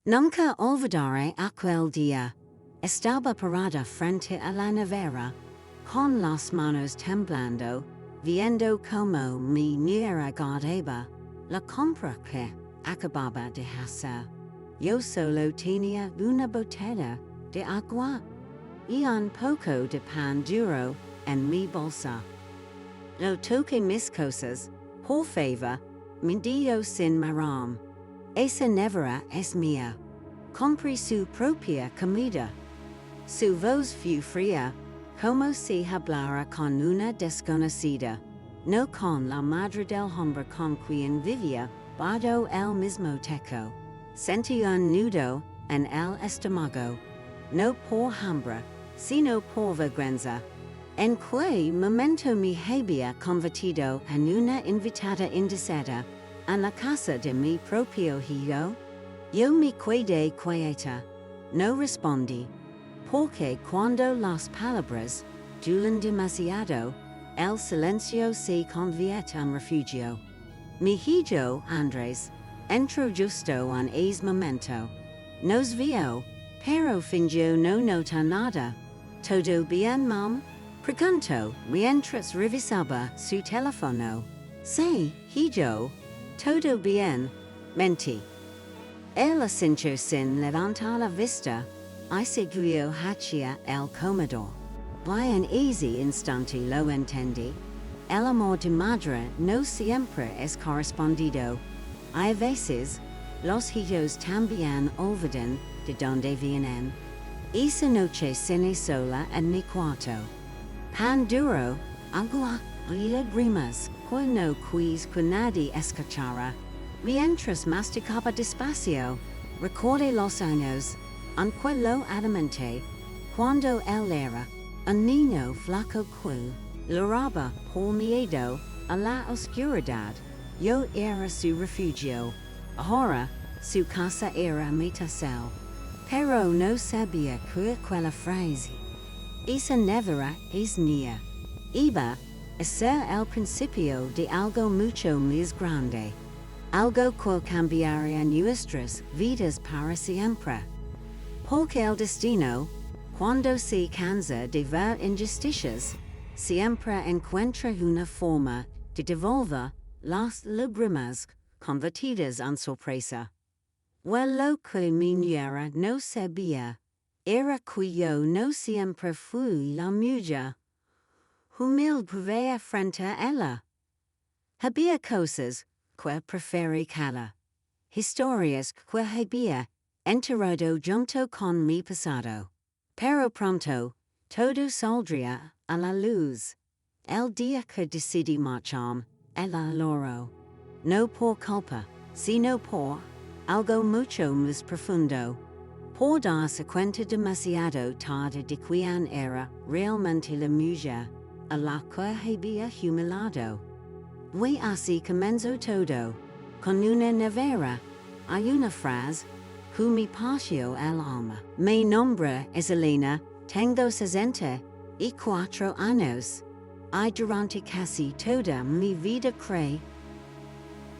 Nunca olvidaré aquel día. Estaba parada frente a la nevera, con las manos temblando, viendo como mi nuera guardaba la compra que acababa de hacer. Yo solo tenía una botella de agua y un poco de pan duro en mi bolsa. No toque mis cosas, por favor, mi Dios sin maram. Esa nevera es mía. Compré su propia comida. Su voz fue fría, como si hablara con una desconocida, no con la madre del hombre con quien vivía bajo el mismo techo. Sentí un nudo en el estómago, no por hambre, sino por vergüenza. En qué momento me había convertido en una invitada indeseada en la casa de mi propio hijo? Yo me quedé quieta, no respondí, porque cuando las palabras duelen demasiado, el silencio se convierte en refugio. Mi hijo Andrés entró justo en ese momento. Nos vio, pero fingió no notar nada. ¿Todo bien, mam? Preguntó mientras revisaba su teléfono. Sí, hijo. Todo bien. Mentí. Él asintió sin levantar la vista y siguió hacia el comedor. En ese instante lo entendí. El amor de madre no siempre es correspondido. A veces, los hijos también olvidan de dónde vienen. Esa noche cené sola en mi cuarto. Pan duro, agua y lágrimas, que no quis que nadie escuchara. Mientras masticaba despacio, recordé los años en que lo alimenté, cuando él era un niño flaco que lloraba por miedo a la oscuridad. Yo era su refugio. Ahora, su casa era mi tasel. Pero no sabía que aquella frase, esa nevera es mía, iba a ser el principio de algo mucho más grande. Algo que cambiaría nuestras vidas para siempre. Porque el destino, cuando se cansa de ver injusticias, siempre encuentra una forma de devolver las lágrimas convertidas en sorpresa. Lo que mi nuera no sabía era que yo no siempre fui la mujer humilde frente a ella. Había cosas que preferí callar, historias que había enterrado junto con mi pasado. Pero pronto, todo saldría a la luz. El día que decidí marchar, ella lloró. No por culpa, sino por algo mucho más profundo. Por darse cuenta demasiado tarde de quién era realmente la mujer a la que había humillado. Y así comenzó todo, con una nevera. Hay una frase que me partió el alma. Mi nombre es Elena, tengo 64 años. Y durante casi toda mi vida creí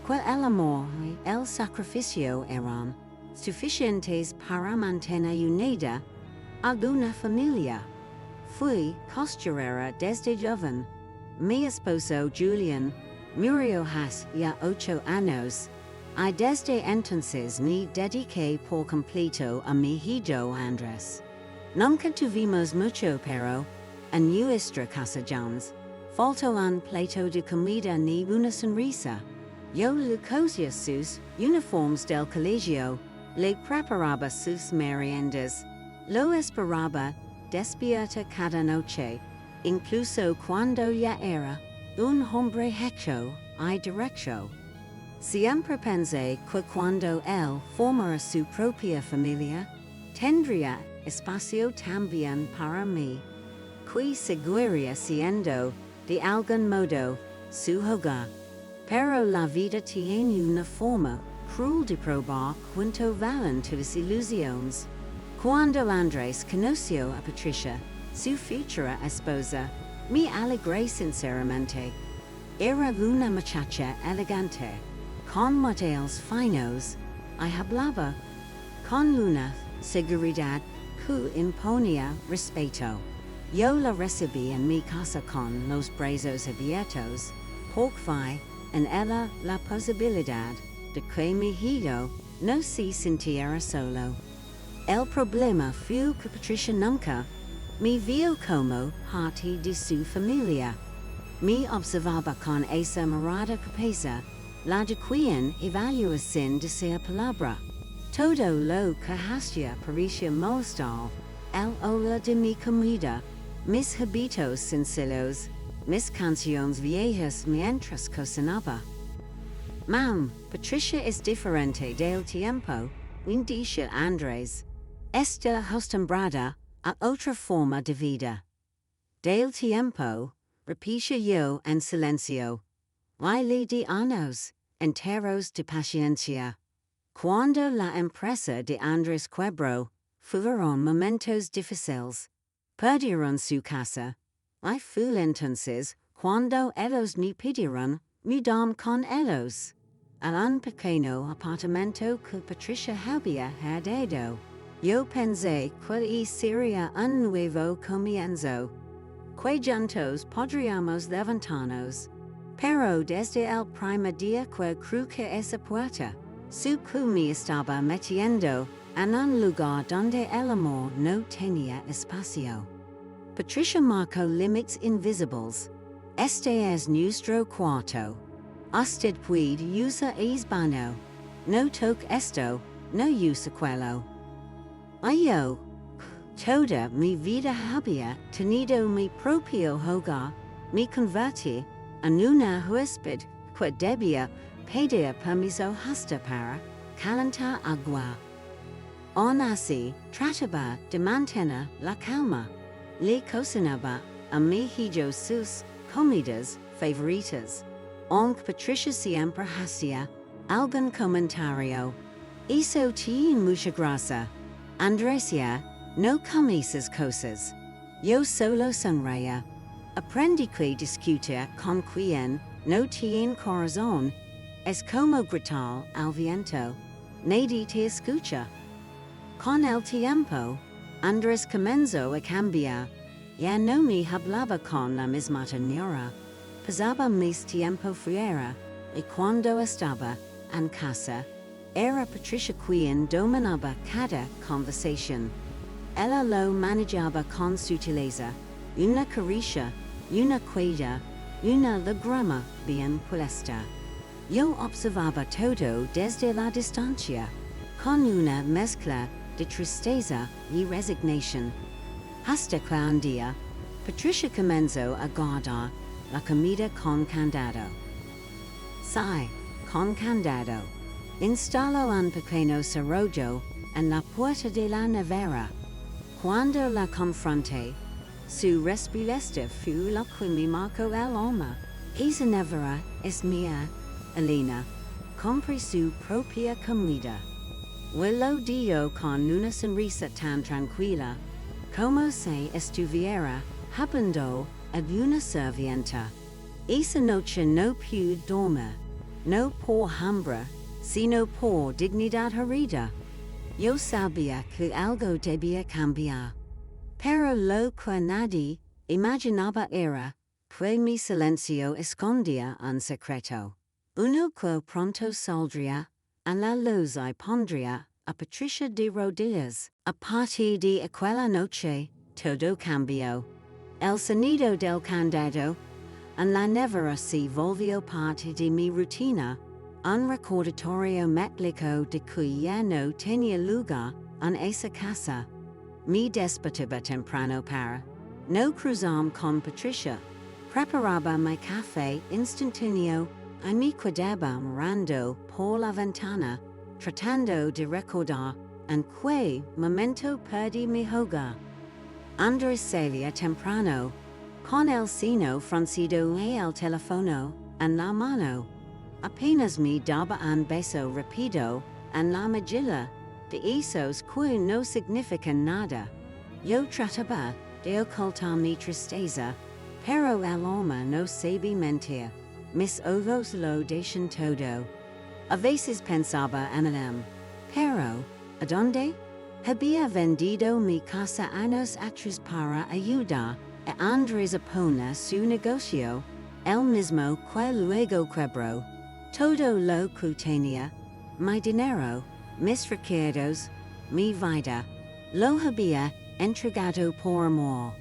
que el amor y el sacrificio eran suficientes para mantener unida alguna familia. Fui costurera desde joven. Mi esposo Julian murió hace ya 8 años, y desde entonces me dediqué por completo a mi hijo Andrés. Nunca tuvimos mucho, pero en nuestra casa Jones faltó un plato de comida ni una sonrisa. Yo le cosía sus uniformes del colegio, le preparaba sus meriendas, lo esperaba despierta cada noche, incluso cuando ya era un hombre hecho y derecho. Siempre pensé que cuando él formara su propia familia, tendría espacio también para mí, que seguiría siendo, de algún modo, su hogar. Pero la vida tiene una forma cruel de probar cuánto valen tus ilusiones. Cuando Andrés conoció a Patricia, su futura esposa, me alegré sinceramente. Era una muchacha elegante, con modelos finos, y hablaba con luna, seguridad, que imponía respeto. Yo la recibí en mi casa con los brazos abiertos, porque en ella la posibilidad de que mi hijo no se sintiera solo. El problema fue que Patricia nunca me vio como parte de su familia. Me observaba con esa mirada capaz, la de quien evaluación de su palabra. Todo lo que hacía parecía molestar al ola de mi comida, mis hábitos sencillos, mis canciones viejas mientras cocinaba. Mam, Patricia es diferente del tiempo, indica Andrés. Está acostumbrada a otra forma de vida. Del tiempo, repite yo en silencio. Baile de años, enteros de paciencia. Cuando la empresa de Andrés quebró, fueron momentos difíciles. Perdieron su casa. I fue entonces cuando ellos me pidieron mudar con ellos al un pequeño apartamento que Patricia había heredado. Yo pensé que sería un nuevo comienzo, que juntos podríamos levantarnos. Pero desde el primer día que crucé esa puerta, su que me estaba metiendo en un lugar donde el amor no tenía espacio. Patricia marcó límites invisibles. Este es nuestro cuarto. Usted puede usar es baño. No toque esto, no use aquello. Yo, toda mi vida había tenido mi propio hogar, me convertí en una huésped que debía pedir permiso hasta para calentar agua. Aun así, trataba de mantener la calma. Le cocinaba a mi hijo sus comidas favoritas. Aunque Patricia siempre hacía algún comentario. Eso tiene mucha grasa. Andresia, no come esas cosas. Yo solo sonreía. Aprendí que discutir con quien no tiene corazón es como gritar al viento. Nadie te escucha. Con el tiempo, Andrés comenzó a cambiar. Ya no me hablaba con la misma ternura. Pasaba mis tiempo fuera, y cuando estaba en casa, era Patricia quien dominaba cada conversación. Ella lo manejaba con sutileza, una caricia, una cuida, una lágrima bien puesta. Yo observaba todo desde la distancia, con una mezcla de tristeza y resignación. Hasta que un día, Patricia comenzó a guardar la comida con candado. Sí, con candado. Instaló un pequeño cerrojo en la puerta de la nevera. Cuando la confronté, su respuesta fue lo que me marcó el alma. Esa nevera es mía, Elena. Compré su propia comida. Lo dijo con una sonrisa tan tranquila, como si estuviera hablando a una sirvienta. Esa noche no pude dormir, no por hambre, sino por dignidad herida. Yo sabía que algo debía cambiar, pero lo que nadie imaginaba era que mi silencio escondía un secreto. Uno que pronto saldría en la luz y pondría a Patricia de rodillas. A partir de aquella noche, todo cambió. El sonido del candado en la nevera se volvió parte de mi rutina, un recordatorio metálico de que ya no tenía lugar en esa casa. Me despertaba temprano para no cruzar con Patricia. Preparaba mi café instantáneo y me quedaba mirando por la ventana, tratando de recordar en qué momento perdí mi hogar. Andrés salía temprano, con el seno fruncido y el teléfono en la mano. Apenas me daba un beso rápido en la mejilla, de esos que no significan nada. Yo trataba de ocultar mi tristeza, pero el alma no sabe mentir. Mis ojos lo decían todo. A veces pensaba en él, pero ¿Adonde? Había vendido mi casa años atrás para ayudar a Andrés a poner su negocio, el mismo que luego quebró. Todo lo que tenía, mi dinero, mis recuerdos, mi vida, lo había entregado por amor.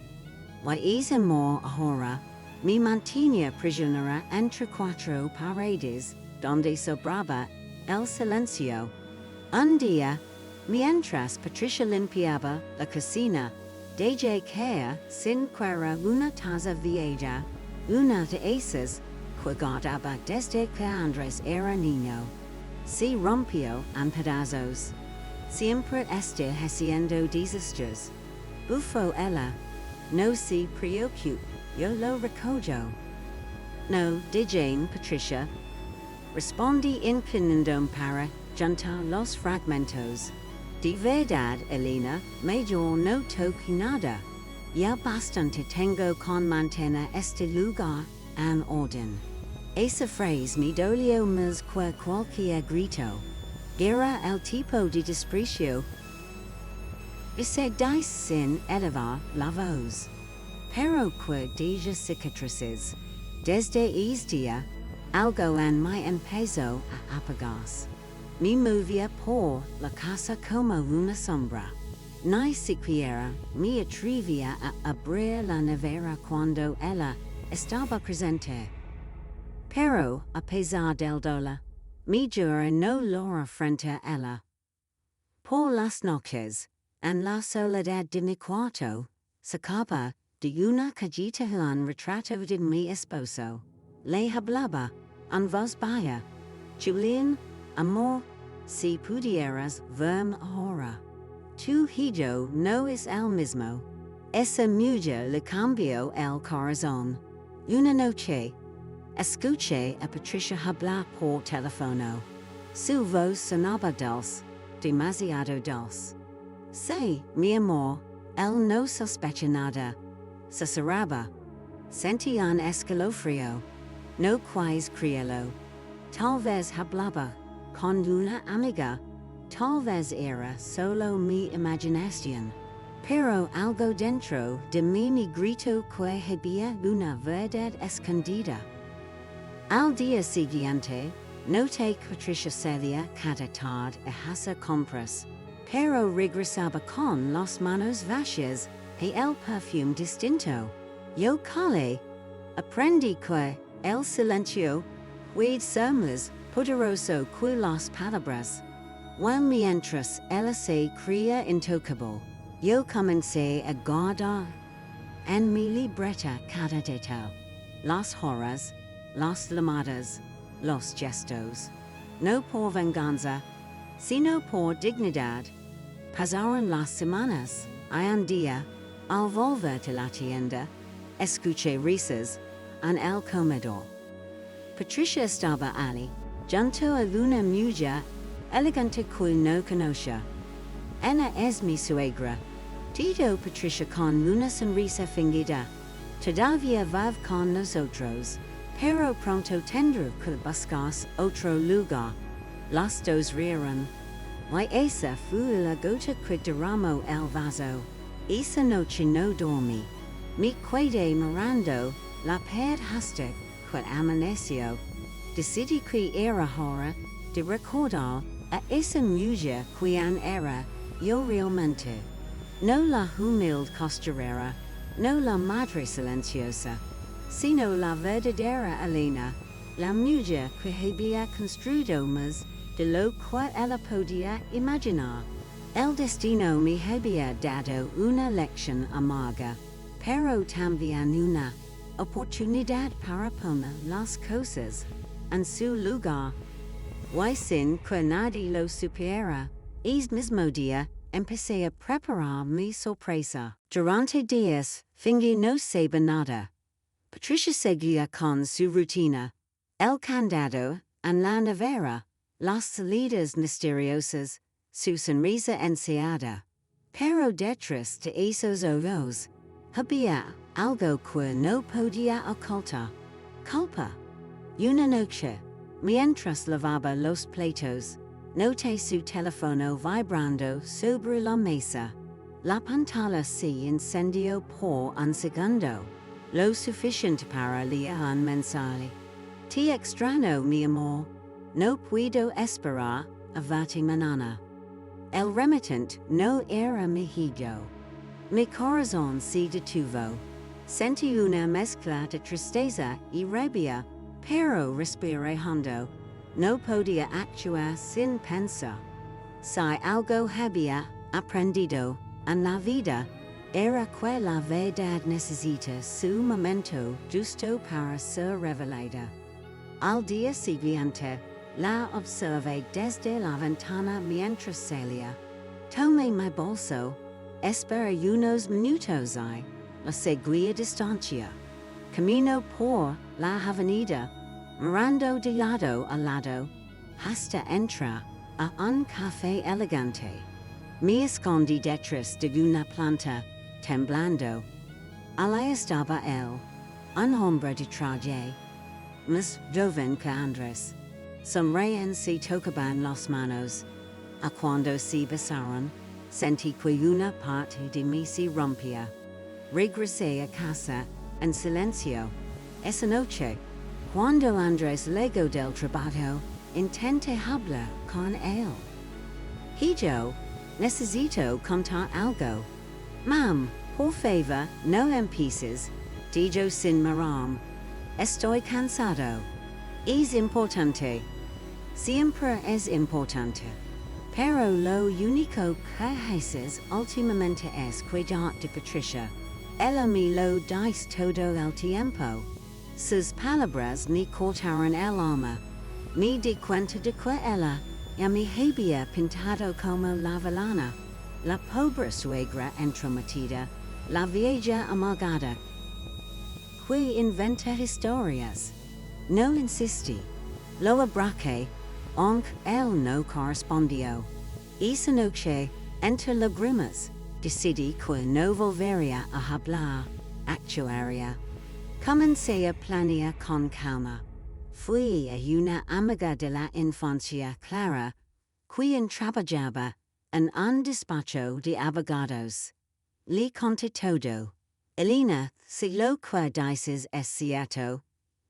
Y ese amor ahora me mantenía prisionera entre cuatro paredes, donde sobraba el silencio. Un día, mientras Patricia limpiaba la cocina, dejé caer sin querer una taza vieja, una de esas que guardaba desde que Andrés era niño. Se rompió en pedazos. Siempre está haciendo desastres. Bufó ella. No se preocupe, yo lo recojo. No, dije Patricia. Respondí inclinando para juntar los fragmentos. De verdad, Elena, yo no toque nada. Ya bastante tengo con mantener este lugar en orden. Esa frase me dolió más que cualquier grito. Era el tipo de desprecio. Ese dice sin elevar la voz. Pero que deja cicatrices. Desde ese día, algo en mí empezó a apagarse. Me movía por la casa como una sombra. Ni siquiera me atrevía a abrir la nevera cuando ella estaba presente. Pero, a pesar del dolor, mi llora no llora frente a ella. Por las noches, en la soledad de mi cuarto, sacaba de una cajita un retrato de mi esposo. Le hablaba, en voz baja. Julián, amor, si pudieras verme ahora. Tu hijo no es el mismo. Esa mujer le cambió el corazón. Una noche, escuché a Patricia hablar por teléfono. Su voz sonaba dulce, demasiado dulce. Sí, mi amor, él no sospecha nada. Susurraba. Sentí un escalofrío. No quise creerlo. Tal vez hablaba con una amiga. Tal vez era solo mi imaginación. Pero algo dentro de mí me gritó que había una verdad escondida. Al día siguiente, noté que Patricia salía cada tarde a hacer compras, pero regresaba con las manos vacías y el perfume distinto. Yo callé. Aprendí que el silencio puede ser más poderoso que las palabras. Mientras ella se creía intocable, yo comencé a guardar en mi libreta cada detalle. Las horas, las llamadas, los gestos. No por venganza, sino por dignidad. Pasaron las semanas, y un día, al volver de la tienda, escuché risas en el comedor. Patricia estaba allí, junto a una mujer elegante que no conocía. Ella es mi suegra. Dijo Patricia con una sonrisa fingida. Todavía vive con nosotros, pero pronto tendrá que buscar otro lugar. Las dos rieron. Y esa fue la gota que derramó el vaso. Esa noche no dormí. Me quedé mirando la pared hasta que amaneció. Decidí que era hora de recordar a esa mujer quien era yo realmente. No la humilde costurera, no la madre silenciosa, sino la verdadera Elena, la mujer que había construido más de lo que ella podía imaginar. El destino me había dado una lección amarga, pero también una oportunidad para poner las cosas en su lugar. Y sin que nadie lo supiera, ese mismo día empecé a preparar mi sorpresa. Durante días, fingí no saber nada. Patricia seguía con su rutina. El candado en la nevera, las salidas misteriosas, su sonrisa enseada. Pero detrás de esos ojos, había algo que no podía ocultar. Culpa. Una noche, mientras lavaba los platos, Note su telefono vibrando sobre la mesa. La pantalla se incendió por un segundo. Lo suficiente para leer un mensaje. Te extraño, mi amor. No puedo esperar a verte mañana. El remitente no era mi hijo. Mi corazón se detuvo. Sentí una mezcla de tristeza y rabia, pero respiré hondo. No podía actuar sin pensar. Si algo había aprendido en la vida, era que la verdad necesita su momento justo para ser revelada. Al día siguiente, la observé desde la ventana mientras salía. Tomé mi bolso, esperé unos minutos y la seguí a distancia. Camino por la avenida, mirando de lado a lado, hasta entrar a un café elegante. Me escondí detrás de una planta, temblando. Allí estaba él, un hombre de traje, más joven que Andrés. Sonreían se tocaban las manos. A cuando se besaron, sentí que una parte de mí se rompía. Regresé a casa en silencio. Esa noche, cuando Andrés llegó del trabajo, intenté hablar con él. Hijo, necesito contar algo. Mam, por favor, no empieces. Dijo sin mirar. Estoy cansado. Es importante. Siempre es importante. Pero lo único que haces últimamente es cuidar de Patricia. Ella me lo dice todo el tiempo. Sus palabras me cortaron el alma. Me di cuenta de que ella me había pintado como la villana, la pobre suegra entrometida, la vieja amargada, que inventa historias. No insistí. Lo abraqué, aunque él no correspondió. Esa noche, entre lágrimas, decidí que no volvería a hablar, actuaría. Comencé a planear con calma. Fui a una amiga de la infancia, Clara, quien trabajaba en un despacho de abogados. Le conté todo. Elena, si lo que dices es cierto,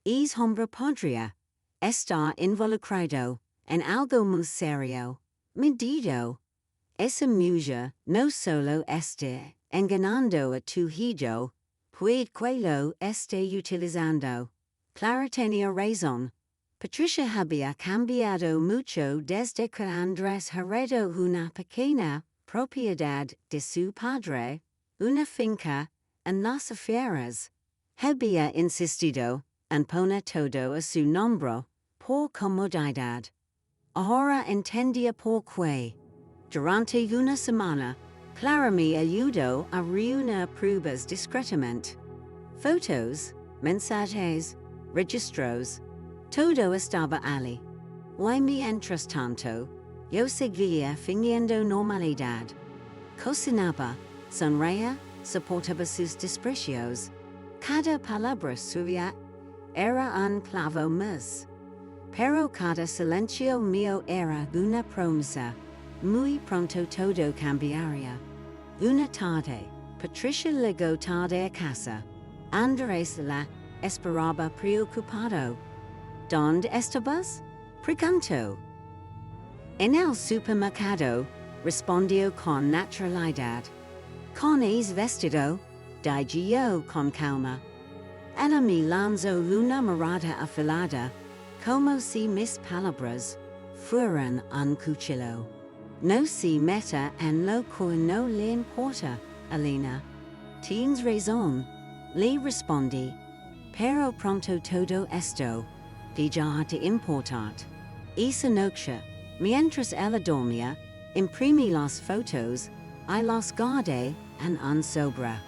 es hombre podría estar involucrado en algo muy serio, medido. Esa mujer no solo está engañando a tu hijo, puede que lo esté utilizando. Clara tenía razón. Patricia había cambiado mucho desde que Andrés heredó una pequeña propiedad de su padre, una finca en las afueras. Había insistido en poner todo a su nombre por comodidad. Ahora entendía por qué. Durante una semana, Clara me ayudó a reunir pruebas discretamente. Fotos, mensajes, registros, todo estaba allí. Y mientras tanto, yo seguía fingiendo normalidad. Cocinaba, sonreía, soportaba sus desprecios. Cada palabra suya era un clavo más. Pero cada silencio mío era una promesa. Muy pronto todo cambiaría. Una tarde, Patricia llegó tarde a casa. Andrés la esperaba preocupado. ¿Dónde estabas? Preguntó. En el supermercado, respondió con naturalidad. ¿Con ese vestido? Dije yo con calma. Ella me lanzó una mirada afilada, como si mis palabras fueran un cuchillo. No se meta en lo que no le importa, Elena. Tienes razón, le respondí. Pero pronto todo esto deja de importar. Esa noche, mientras ella dormía, imprimí las fotos y las guardé en un sobre.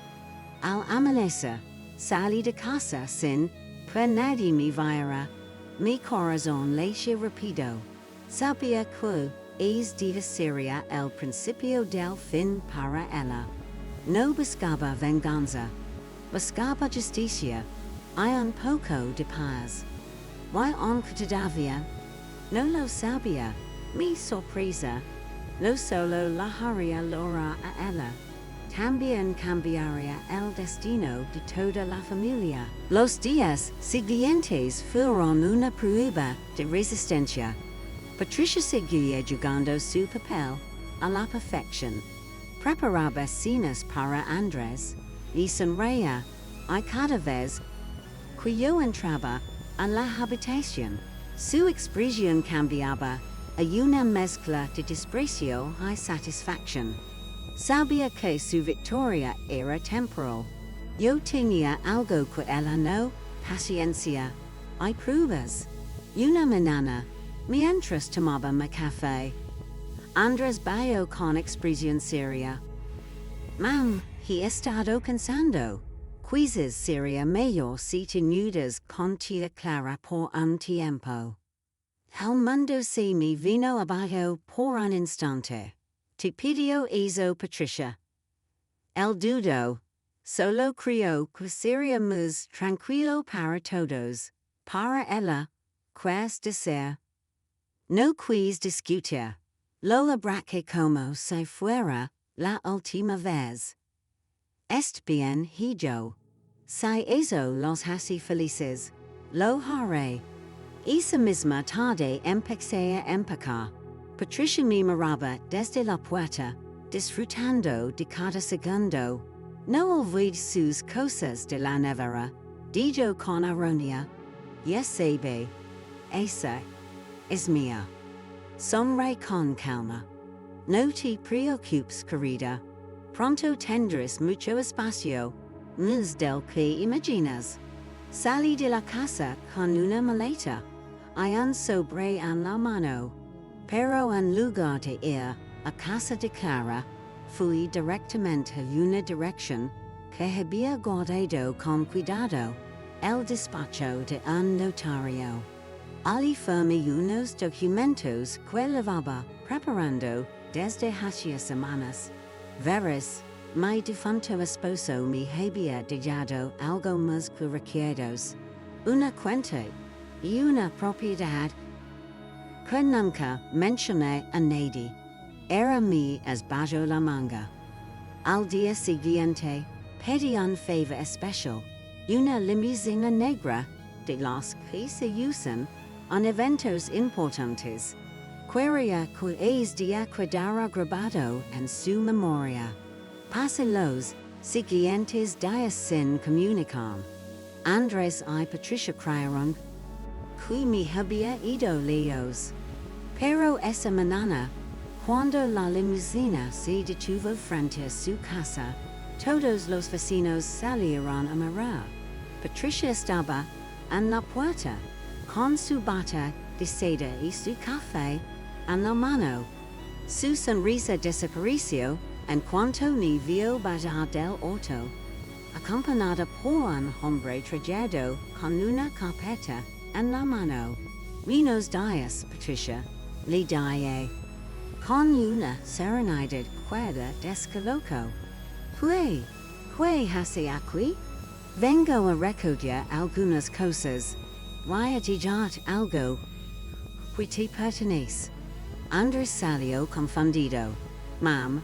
Al amanecer, salí de casa sin que nadie me viera. Mi corazón latía rápido. Sabía que debe sería el principio del fin para ella. No buscaba venganza, buscaba justicia y un poco de paz. Y aunque todavía no lo sabía, mi sorpresa, lo solo la haría llora a ella. También cambiaría el destino de toda la familia. Los días siguientes fueron una prueba de resistencia. Patricia seguía jugando su papel a la perfección. Preparaba cenas para Andrés y sonreía y cada vez que yo entraba en la habitación, su expresión cambiaba a una mezcla de desprecio y satisfacción. Sabía que su victoria era temporal. Yo tenía algo que ella no, paciencia y pruebas. Una mañana, mientras tomaba mi café, Andrés vio con expresión seria. Mam, he estado pensando. Quizás sería mejor si te nudas con tía Clara por un tiempo. El mundo se me vino abajo por un instante. Te pidió hizo Patricia. El dudo, solo creo que sería más tranquilo para todos, para ella, quis decir. No quis discutir. Lo abraque como si fuera la última vez. Est bien, hijo. Si eso los hace felices, lo haré. Esa misma tarde empecé a empacar. Patricia me miraba desde la puerta, disfrutando de cada segundo. No olvidé sus cosas de la nevera, dijo con ironía. Ya sabe, esa es mía. Sonreí con calma. No te preocupes, querida. Pronto tendrás mucho espacio, más del que imaginas. Salí de la casa con una maleta y un sobre en la mano. Pero en lugar de ir a casa de Clara, fui directamente a una dirección que había guardado con cuidado, el despacho de un notario. Allí firmé unos documentos que llevaba preparando desde hacía semanas. Verás, mi difunto esposo me había dejado algo más que recuerdos, una cuenta y una propiedad que nunca mencioné a nadie. Era mi as bajo la manga. Al día siguiente, pedí un favor especial, una limusina negra de las que se usan en eventos importantes. Quería que es día quedara grabado en su memoria. Pasé los siguientes días sin comunicar. Andrés y Patricia creyeron que me había ido lejos. Pero esa mañana, cuando la limusina se detuvo frente a su casa, todos los vecinos salieron a mirar. Patricia estaba en la puerta, con su bata de seda y su café en la mano. Su sonrisa desapareció en cuanto me vio bajar del auto, acompañada por un hombre trajado con una carpeta en la mano. Buenos días, Patricia, le dije, con una serenidad que descolocó. ¿Qué hace aquí? Vengo a recoger algunas cosas. Voy a dejar algo que te pertenece. Andrés salió confundido. Mam,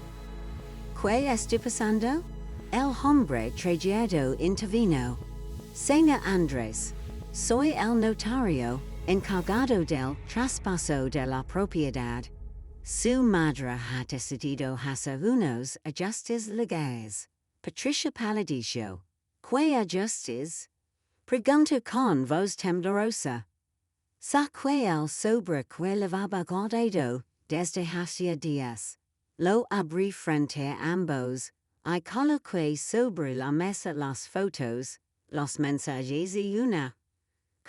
¿qué está pasando? El hombre trajado intervino. Señor Andrés, soy el notario encargado del traspaso de la propiedad. Su madre ha decidido hacer unos ajustes legales. Patricia palidizó. ¿Qué ajustes? Pregunto con voz temblorosa. Saqué el sobre que llevaba guardado desde hacía días. Lo abrí frente a ambos y coloqué sobre la mesa las fotos, los mensajes y una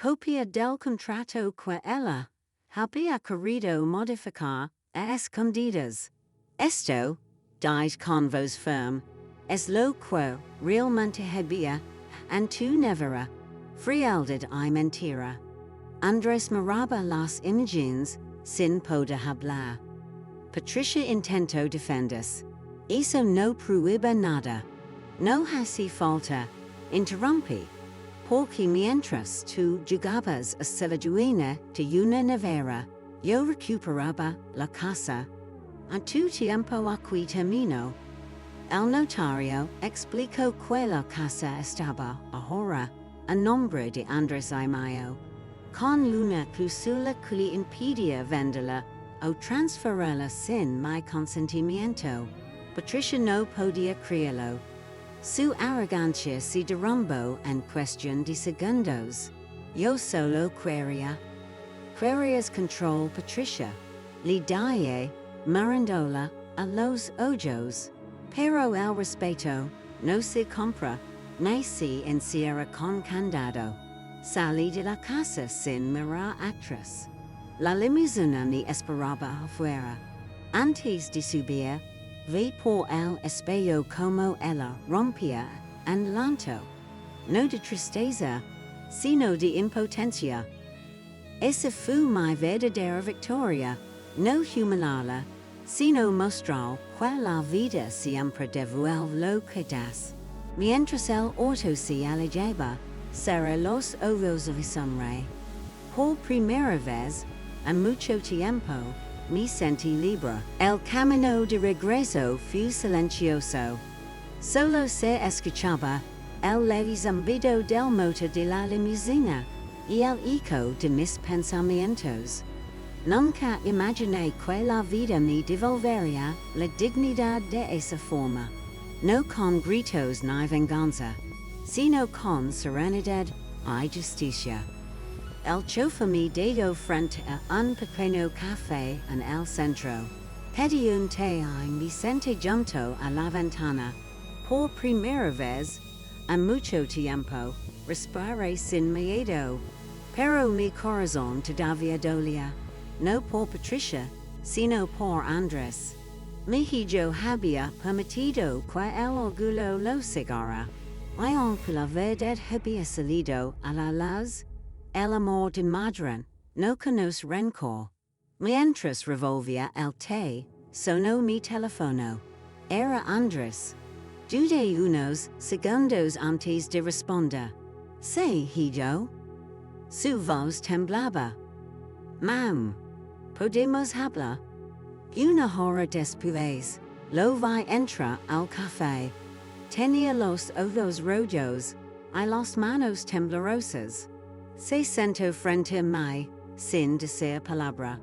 copia del contrato que ella había querido modificar a escondidas. Esto, dije con voz firme, es lo que realmente había en tu nevera, frialdad y mentira. Andrés miraba las imágenes sin poder hablar. Patricia intentó defenderse. Eso no prueba nada. No hace falta, interrumpí, porque mientras tú jugabas a la dueña de una nevera, yo recuperaba la casa, a tu tiempo aquí termino. El notario explicó que la casa estaba ahora a nombre de Andrés y Mayo, con una cláusula que le impedía venderla o transferirla sin mi consentimiento. Patricia no podía creerlo. Su arrogancia se derrumbó en cuestión de segundos. Yo solo querías control Patricia. Le dije, mirándola a los ojos. Pero el respeto no se compra, ni se encierra con candado. Salí de la casa sin mirar atrás. La limusina me esperaba afuera. Antes de subir, vi por el espejo como ella rompía en llanto. No de tristeza, sino de impotencia. Esa fue mi verdadera victoria, no humillarla, sino mostrar que la vida siempre devuelve lo que das. Mientras el auto se alejaba, cerré los ojos y sonreí. Por primera vez, en mucho tiempo, me sentí libre. El camino de regreso fue silencioso. Solo se escuchaba el leve zumbido del motor de la limusina y el eco de mis pensamientos. Nunca imaginé que la vida me devolvería la dignidad de esa forma, no con gritos ni venganza, sino con serenidad y justicia. El chofer me dedo frente a un pequeño café en el centro. Pedí un té y me senté junto a la ventana. Por primera vez, en mucho tiempo, respiré sin miedo. Pero mi corazón todavía dolía, no por Patricia, sino por Andrés. Mi hijo había permitido que el orgullo lo cegara, y aunque la verdad había salido a la luz, el amor de madre no conoce rencor. Mientras revolvía el té, sonó mi teléfono. Era Andrés. Dudé unos segundos antes de responder. Sí, hijo. Su voz temblaba. Mam, ¿podemos hablar? Una hora después, lo vi entrar al café. Tenía los ojos rojos y las manos temblorosas. Se sentó frente a mí, sin decir palabra.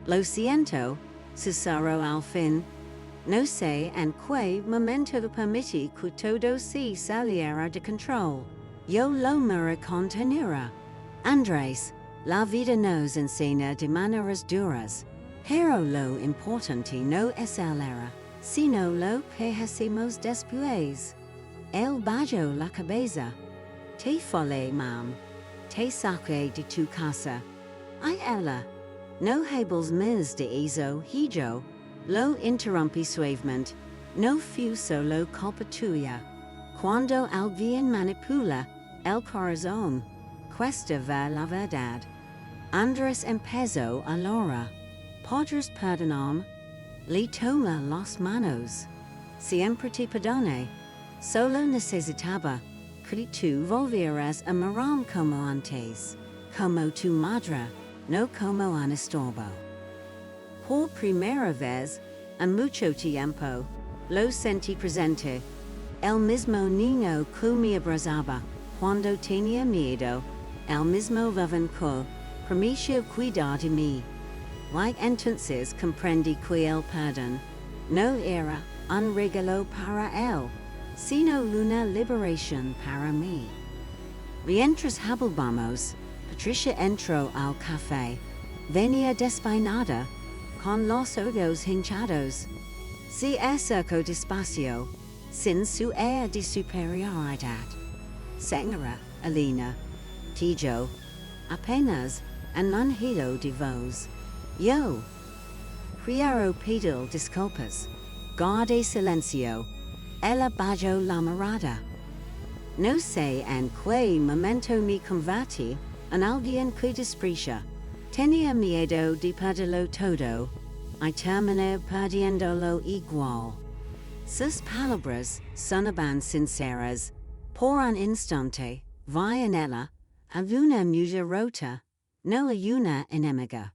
Lo siento, susurró al fin. No sé en qué momento permití que todo se saliera de control. Yo lo miré con ternura. Andrés, la vida nos enseña de maneras duras, pero lo importante no es el era, sino lo que hacemos después. Él bajó la cabeza. Te fallé, mam. Te saqué de tu casa. Ay, ella. No hables más de eso, hijo. Lo interrumpí suavemente. No fue solo culpa tuya. Cuando alguien manipula el corazón, cuesta ver la verdad. Andrés empezó a llorar. ¿Podrás perdonarme? Le tomé las manos. Siempre te perdoné. Solo necesitaba que tú volvieras a mirarme como antes, como tu madre, no como un estorbo. Por primera vez, en mucho tiempo, lo sentí presente. El mismo niño que me abrazaba cuando tenía miedo, el mismo joven que permitió cuidar de mí. Y entonces comprendí que el perdón no era un regalo para él, sino una liberación para mí. Mientras hablábamos, Patricia entró al café. Venía despeinada, con los ojos hinchados. Se acercó despacio, sin su air de superioridad. Señora Elena, dijo, apenas en un hilo de voz. Yo. Quiero pedir disculpas. Guardé silencio. Ella bajó la mirada. No sé en qué momento me convertí en alguien que desprecia. Tenía miedo de perderlo todo, y terminé perdiéndolo igual. Sus palabras sonaban sinceras. Por un instante, vi en ella a una mujer rota, no a una enemiga.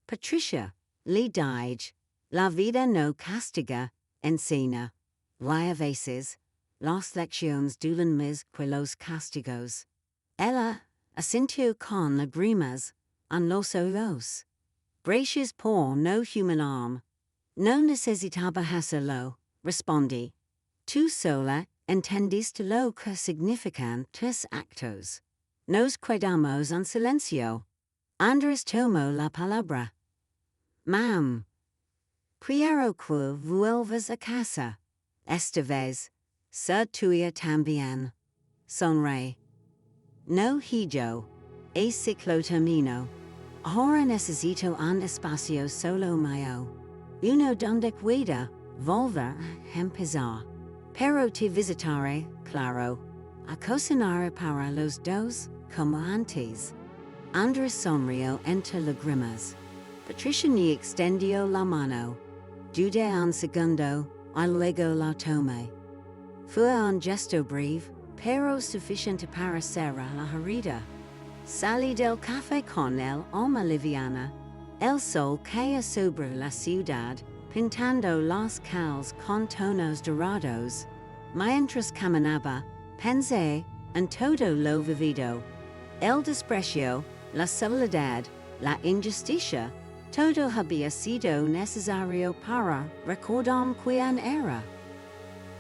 Patricia, li died, la vida no castiga, encina, y a veces, las lecciones duelen mis que los castigos. Ella asintió con lágrimas, en los ojos. Gracias por no human arm. No necesitaba hacerlo, respondí. Tú sola entendiste lo que significan tus actos. Nos quedamos en silencio. Andrés tomó la palabra. Mam. Quiero que vuelvas a casa. Esta vez, ser tuya también. Sonreí. No hijo. El ciclo terminó. Ahora necesito un espacio solo mío. Uno donde pueda volver a empezar. Pero te visitaré, claro. A cocinar para los dos, como antes. Andrés sonrió entre lágrimas. Patricia ni extendió la mano. Dudé un segundo, y luego la tomé. Fue un gesto breve, pero suficiente para cerrar la herida. Salí del café con el alma liviana. El sol caía sobre la ciudad, pintando las calles con tonos dorados. Mientras caminaba, pensé en todo lo vivido. El desprecio, la soledad, la injusticia, todo había sido necesario para recordar quién era.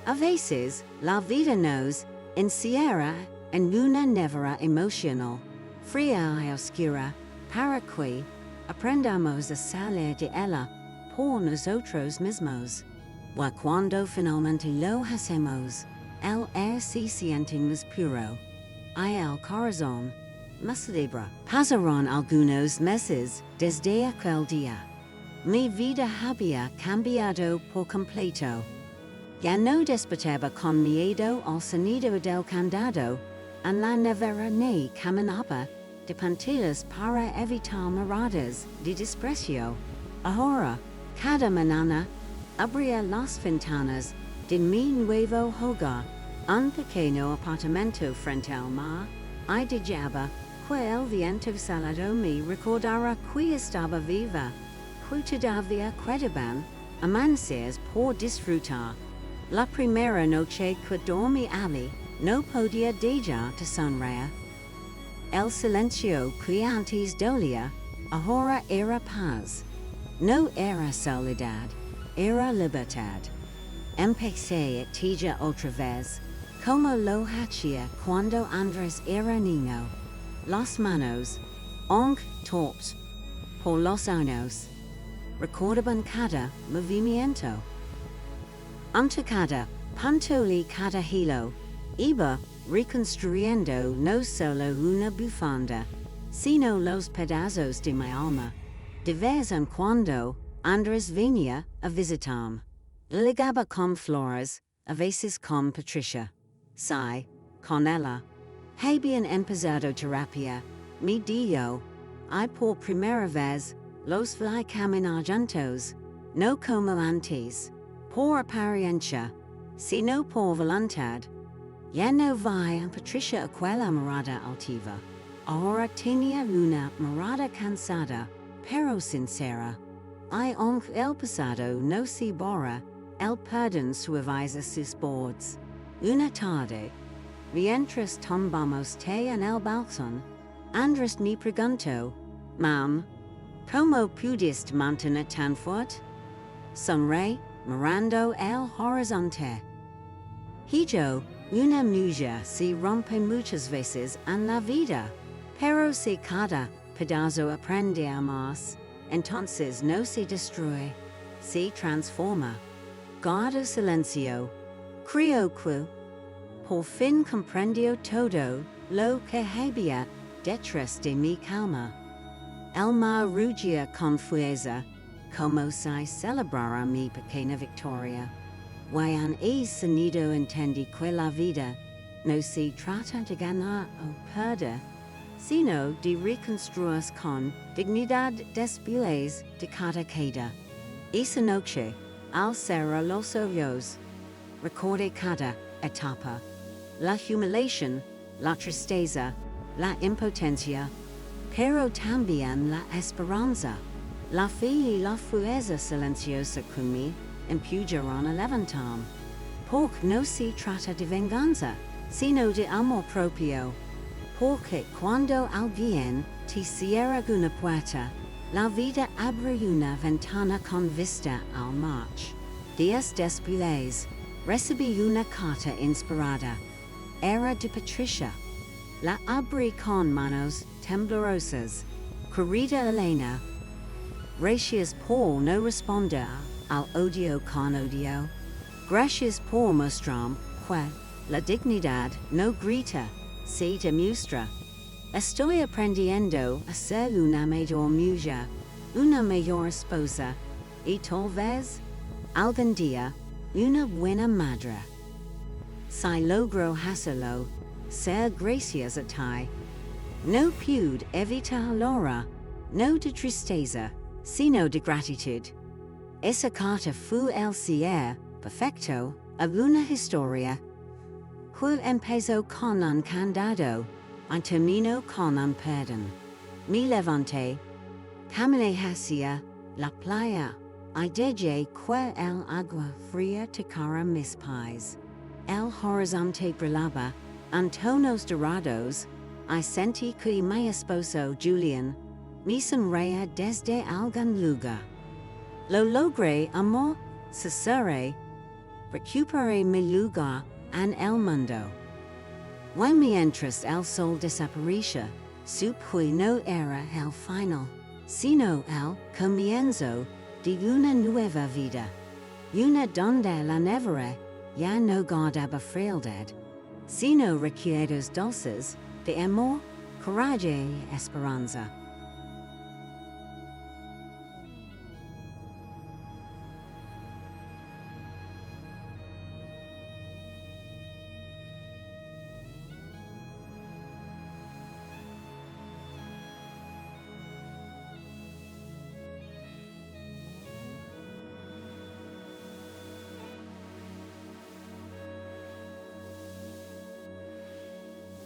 A veces, la vida nos encierra en una nevera emocional, fría y oscura, para que aprendamos a salir de ella por nosotros mismos. Y cuando finalmente lo hacemos, el aire se siente más puro. Y el corazón más libre. Pasaron algunos meses desde aquel día. Mi vida había cambiado por completo. Ya no despertaba con miedo al sonido del candado, en la nevera ni caminaba de puntillas para evitar miradas de desprecio. Ahora, cada mañana, abría las ventanas de mi nuevo hogar, un pequeño apartamento frente al mar, y dejaba que el viento salado me recordara que estaba viva, que todavía quedaban amaneceres por disfrutar. La primera noche que dormí allí no podía dejar de sonreír. El silencio que antes dolía, ahora era paz. No era soledad, era libertad. Empecé a tejer otra vez, como lo hacía cuando Andrés era niño. Las manos, aunque torpes por los años, recordaban cada movimiento. Ante cada punto y cada hilo, iba reconstruyendo no solo una bufanda, sino los pedazos de mi alma. De vez en cuando, Andrés venía a visitarme. Ligaba con flores, a veces con Patricia. Sí, con ella. Habían empezado terapia, me dijo, y por primera vez, los vi caminar juntos, no como antes, por apariencia, sino por voluntad. Ya no vi a Patricia aquella mirada altiva. Ahora tenía una mirada cansada, pero sincera. Y aunque el pasado no se borra, el perdón suaviza sus bordes. Una tarde, mientras tombamos té en el balcón, Andrés me preguntó, Mam, ¿cómo pudiste mantener tan fuerte? Sonreí, mirando el horizonte. Hijo, una mujer se rompe muchas veces en la vida, pero si cada pedazo aprende a más, entonces no se destruye, se transforma. Guardo silencio. Creo que por fin comprendió todo lo que había detrás de mi calma. El mar rugía con fuerza, como si celebrara mi pequeña victoria. Y en ese sonido entendí que la vida no se trata de ganar o perder, sino de reconstruirse con dignidad después de cada caída. Esa noche, al cerrar los ojos, recordé cada etapa, la humillación, la tristeza, la impotencia, pero también la esperanza. La figli la fuerza silenciosa con mi impuggeron levantam. Porc no si tratta di venganza, sino di amor propio. Porque cuando alguien te cierra una puerta, la vida abre una ventana con vista al mar. Días después, recibí una carta inspirada. Era de Patricia. La abrí con manos temblorosas. Querida Elena, gracias por no responder al odio con odio. Gracias por mostrar que la dignidad no grita, se demuestra. Estoy aprendiendo a ser una mejor mujer, una mejor esposa, y tal vez, algún día, una buena madre. Si logro hacerlo, ser gracias a ti. No pude evitar llora, no de tristeza, sino de gratitud. Esa carta fue el cierre perfecto a una historia. Empezó con un candado, y terminó con un perdón. Me levanté, caminé hacia la playa, y dejé que el agua fría tocara mis pies. El horizonte brillaba, en tonos dorados, y sentí que mi esposo Julian me sonreía desde algún lugar. Lo logré, amor, susurré, recuperé mi lugar en el mundo. Mientras el sol desaparecía, supe no era el final, sino el comienzo de una nueva vida. Una donde la nevera ya no guardaba frialdad, sino recuerdos dulces de amor, coraje y esperanza.